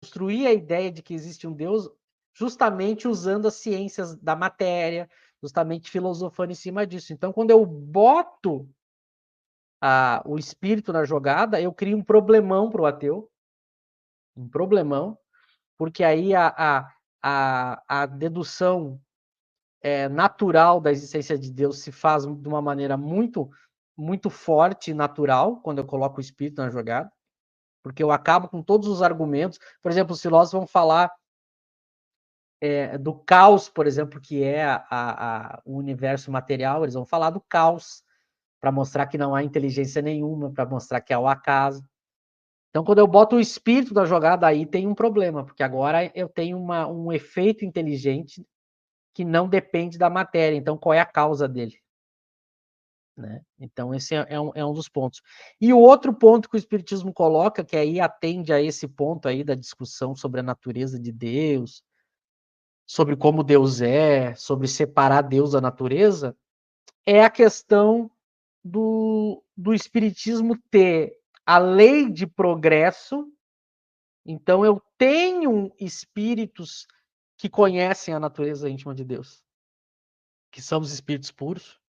construir a ideia de que existe um Deus justamente usando as ciências da matéria, justamente filosofando em cima disso. Então, quando eu boto o espírito na jogada, eu crio um problemão para o ateu, um problemão, porque aí a dedução natural da existência de Deus se faz de uma maneira muito forte e natural quando eu coloco o espírito na jogada, porque eu acabo com todos os argumentos. Por exemplo, os filósofos vão falar do caos, por exemplo, que é o universo material, eles vão falar do caos, para mostrar que não há inteligência nenhuma, para mostrar que há o acaso. Então, quando eu boto o espírito da jogada, aí tem um problema, porque agora eu tenho um efeito inteligente que não depende da matéria. Então, qual é a causa dele? Né? Então, esse é um dos pontos. E o outro ponto que o Espiritismo coloca, que aí atende a esse ponto aí da discussão sobre a natureza de Deus, sobre como Deus é, sobre separar Deus da natureza, é a questão do Espiritismo ter a lei de progresso. Então, eu tenho espíritos que conhecem a natureza íntima de Deus, que são os espíritos puros,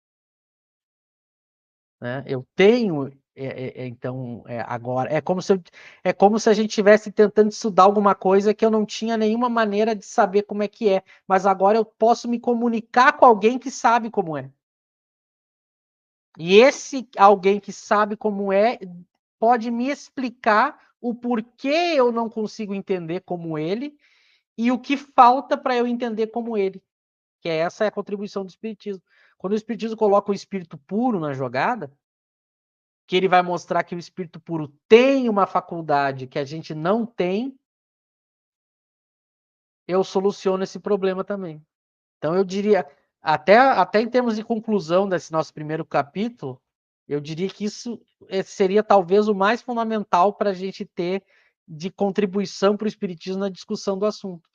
né? Eu tenho, então, agora, é como se a gente estivesse tentando estudar alguma coisa que eu não tinha nenhuma maneira de saber como é que é, mas agora eu posso me comunicar com alguém que sabe como é. E esse alguém que sabe como é pode me explicar o porquê eu não consigo entender como ele e o que falta para eu entender como ele, que essa é a contribuição do Espiritismo. Quando o Espiritismo coloca o espírito puro na jogada, que ele vai mostrar que o espírito puro tem uma faculdade que a gente não tem, eu soluciono esse problema também. Então eu diria, até em termos de conclusão desse nosso primeiro capítulo, eu diria que isso seria talvez o mais fundamental para a gente ter de contribuição para o Espiritismo na discussão do assunto.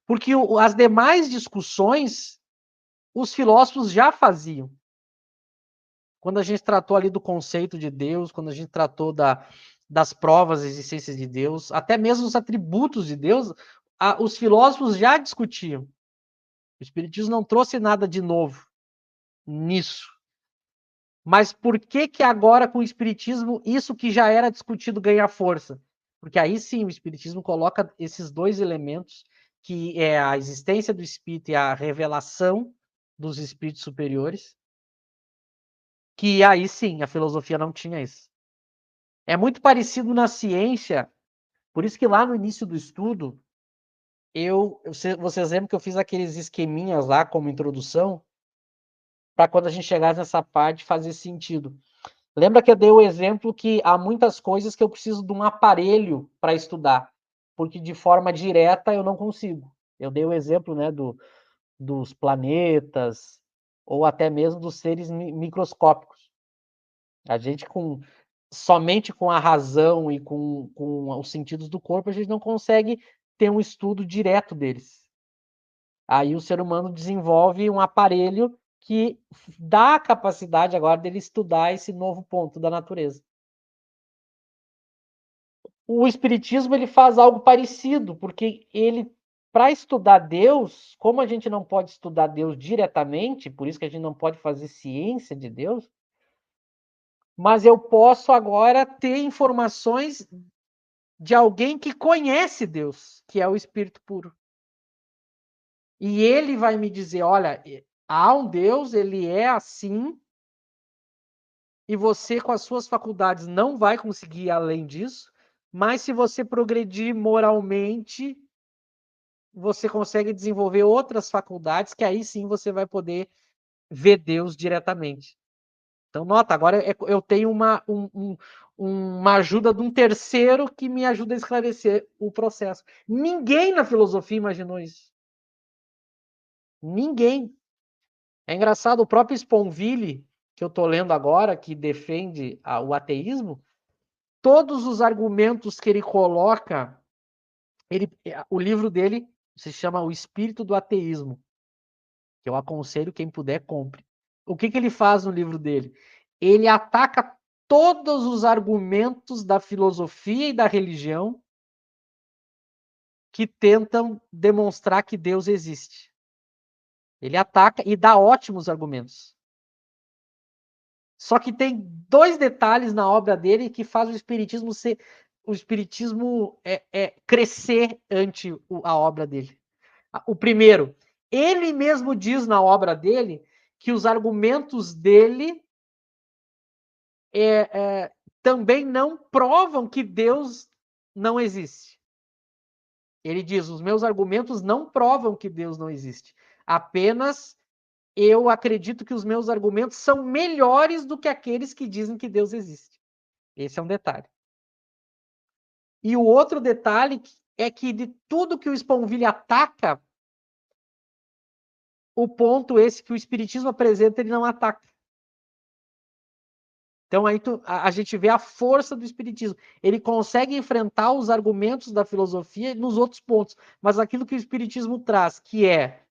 Porque as demais discussões, os filósofos já faziam. Quando a gente tratou ali do conceito de Deus, quando a gente tratou das provas da existência de Deus, até mesmo os atributos de Deus, os filósofos já discutiam. O Espiritismo não trouxe nada de novo nisso. Mas por que que agora com o Espiritismo isso que já era discutido ganha força? Porque aí sim o Espiritismo coloca esses dois elementos, que é a existência do Espírito e a revelação dos espíritos superiores, que aí sim a filosofia não tinha isso. É muito parecido na ciência, por isso que lá no início do estudo, vocês lembram que eu fiz aqueles esqueminhas lá como introdução, para quando a gente chegasse nessa parte fazer sentido. Lembra que eu dei o exemplo que há muitas coisas que eu preciso de um aparelho para estudar, porque de forma direta eu não consigo. Eu dei o exemplo, né, dos planetas, ou até mesmo dos seres microscópicos. A gente somente com a razão e com os sentidos do corpo, a gente não consegue ter um estudo direto deles. Aí o ser humano desenvolve um aparelho que dá a capacidade agora dele estudar esse novo ponto da natureza. O espiritismo ele faz algo parecido, porque ele, para estudar Deus, como a gente não pode estudar Deus diretamente, por isso que a gente não pode fazer ciência de Deus, mas eu posso agora ter informações de alguém que conhece Deus, que é o Espírito puro. E ele vai me dizer, olha, há um Deus, ele é assim, e você com as suas faculdades não vai conseguir ir além disso, mas se você progredir moralmente, você consegue desenvolver outras faculdades que aí sim você vai poder ver Deus diretamente. Então, nota, agora eu tenho uma ajuda de um terceiro que me ajuda a esclarecer o processo. Ninguém na filosofia imaginou isso. Ninguém. É engraçado, o próprio Sponville, que eu estou lendo agora, que defende o ateísmo, todos os argumentos que ele coloca, o livro dele se chama O Espírito do Ateísmo, que eu aconselho quem puder, compre. O que ele faz no livro dele? Ele ataca todos os argumentos da filosofia e da religião que tentam demonstrar que Deus existe. Ele ataca e dá ótimos argumentos. Só que tem dois detalhes na obra dele que faz o espiritismo crescer ante a obra dele. O primeiro, ele mesmo diz na obra dele que os argumentos dele também não provam que Deus não existe. Ele diz: os meus argumentos não provam que Deus não existe. Apenas eu acredito que os meus argumentos são melhores do que aqueles que dizem que Deus existe. Esse é um detalhe. E o outro detalhe é que de tudo que o Sponville ataca, o ponto esse que o Espiritismo apresenta, ele não ataca. Então aí a gente vê a força do Espiritismo. Ele consegue enfrentar os argumentos da filosofia nos outros pontos, mas aquilo que o Espiritismo traz, que é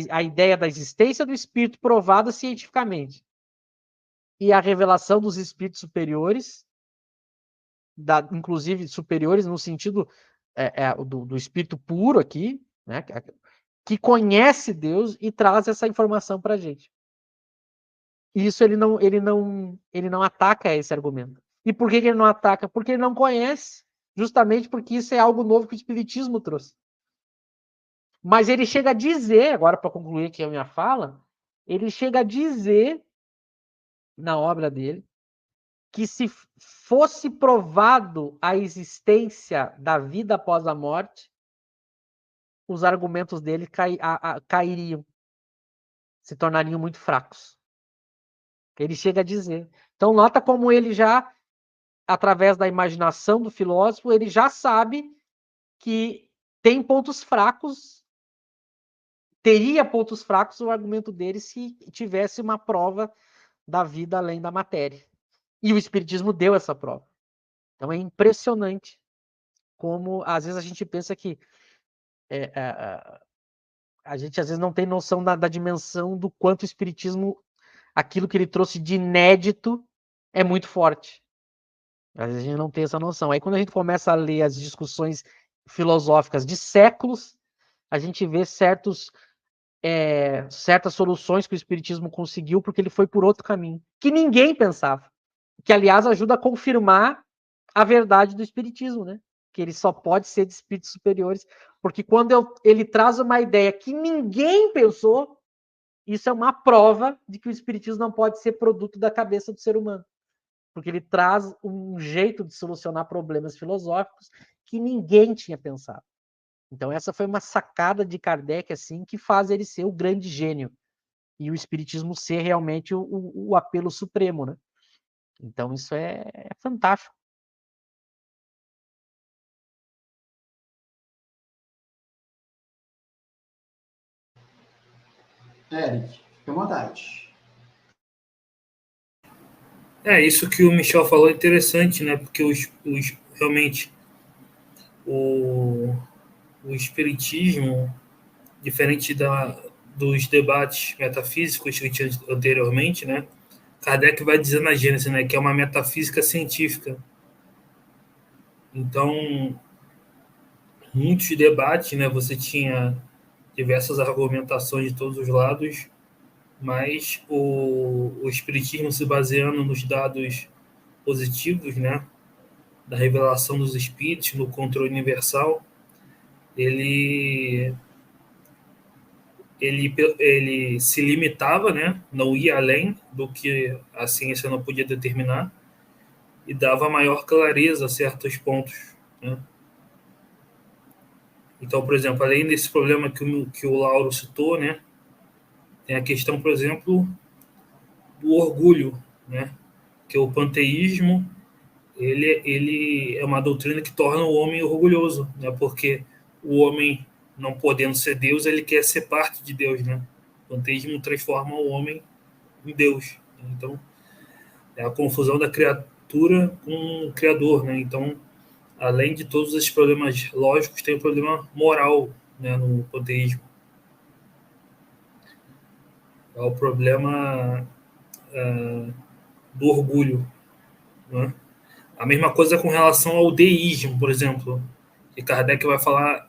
a ideia da existência do espírito provada cientificamente e a revelação dos espíritos superiores, inclusive superiores no sentido do espírito puro aqui, né, que conhece Deus e traz essa informação para a gente. Isso ele não ataca esse argumento. E por que ele não ataca? Porque ele não conhece, justamente porque isso é algo novo que o Espiritismo trouxe. Mas ele chega a dizer, agora para concluir aqui a minha fala, ele chega a dizer na obra dele que se fosse provado a existência da vida após a morte, os argumentos dele cairiam, se tornariam muito fracos. Ele chega a dizer. Então, nota como ele já, através da imaginação do filósofo, ele já sabe que tem pontos fracos, teria pontos fracos o argumento dele se tivesse uma prova da vida além da matéria. E o Espiritismo deu essa prova. Então, é impressionante como, às vezes, a gente pensa que a gente, às vezes, não tem noção da dimensão do quanto o Espiritismo, aquilo que ele trouxe de inédito, é muito forte. Às vezes a gente não tem essa noção. Aí quando a gente começa a ler as discussões filosóficas de séculos, a gente vê certas soluções que o Espiritismo conseguiu porque ele foi por outro caminho, que ninguém pensava. Que, aliás, ajuda a confirmar a verdade do Espiritismo, né? Que ele só pode ser de espíritos superiores, porque quando ele traz uma ideia que ninguém pensou, isso é uma prova de que o Espiritismo não pode ser produto da cabeça do ser humano. Porque ele traz um jeito de solucionar problemas filosóficos que ninguém tinha pensado. Então essa foi uma sacada de Kardec assim que faz ele ser o grande gênio e o espiritismo ser realmente o apelo supremo, né? Então isso é fantástico. Eric, fica à vontade. Isso que o Michel falou é interessante, né? Porque realmente o espiritismo, diferente dos debates metafísicos que tinha anteriormente, né? Kardec vai dizer na Gênesis, né, que é uma metafísica científica. Então, muitos debates, né? Você tinha diversas argumentações de todos os lados, mas o espiritismo se baseando nos dados positivos, né? Da revelação dos espíritos, no controle universal, ele se limitava, né? Não ia além do que a ciência não podia determinar e dava maior clareza a certos pontos, né? Então, por exemplo, além desse problema que o Lauro citou, né? Tem a questão, por exemplo, do orgulho, né? Que o panteísmo ele é uma doutrina que torna o homem orgulhoso, né? Porque o homem, não podendo ser Deus, ele quer ser parte de Deus, né? O panteísmo transforma o homem em Deus. Então, é a confusão da criatura com o Criador, né? Então, além de todos esses problemas lógicos, tem o problema moral, né, no panteísmo. É o problema do orgulho, né? A mesma coisa com relação ao deísmo, por exemplo. E Kardec vai falar